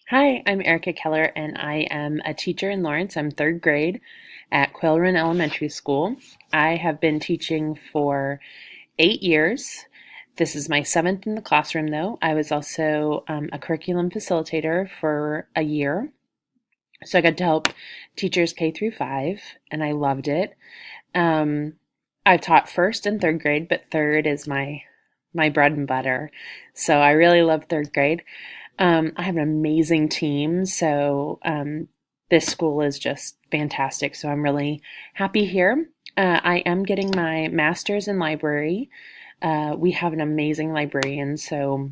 Hi, I'm Erica Keller, and I am a teacher in Lawrence. I'm third grade at Quail Run Elementary School. I have been teaching for 8 years. This is my seventh in the classroom, though. I was also a curriculum facilitator for a year. So I got to help teachers K through 5, and I loved it. Um, I've taught first and third grade, but third is my bread and butter. So I really love third grade. I have an amazing team, so this school is just fantastic. So I'm really happy here. I am getting my master's in library. We have an amazing librarian, so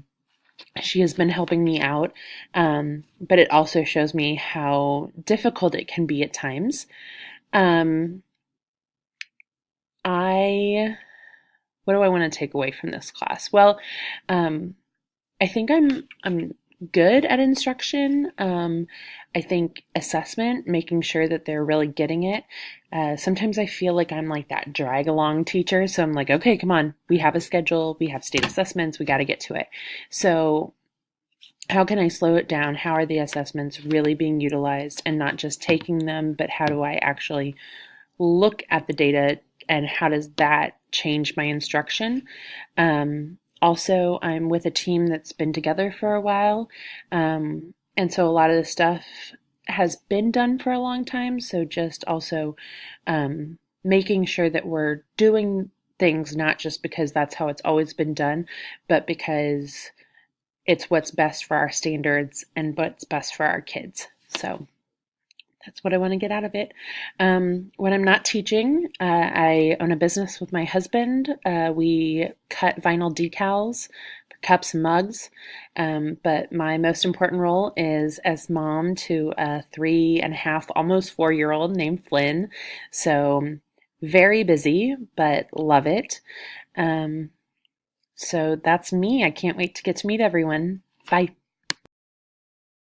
she has been helping me out. But it also shows me how difficult it can be at times. Um, I what do I want to take away from this class? Well, um, I think I'm good at instruction. I think assessment, making sure that they're really getting it. Sometimes I feel like I'm like that drag along teacher. So I'm like, okay, come on, we have a schedule, we have state assessments, we got to get to it. So how can I slow it down? How are the assessments really being utilized and not just taking them, but how do I actually look at the data and how does that change my instruction? Also, I'm with a team that's been together for a while. And so a lot of the stuff has been done for a long time. So just also making sure that we're doing things not just because that's how it's always been done, but because it's what's best for our standards and what's best for our kids. So that's what I want to get out of it. When I'm not teaching, I own a business with my husband. We cut vinyl decals for cups and mugs. But my most important role is as mom to a 3.5, almost 4 year old named Flynn. So very busy, but love it. So that's me. I can't wait to get to meet everyone. Bye.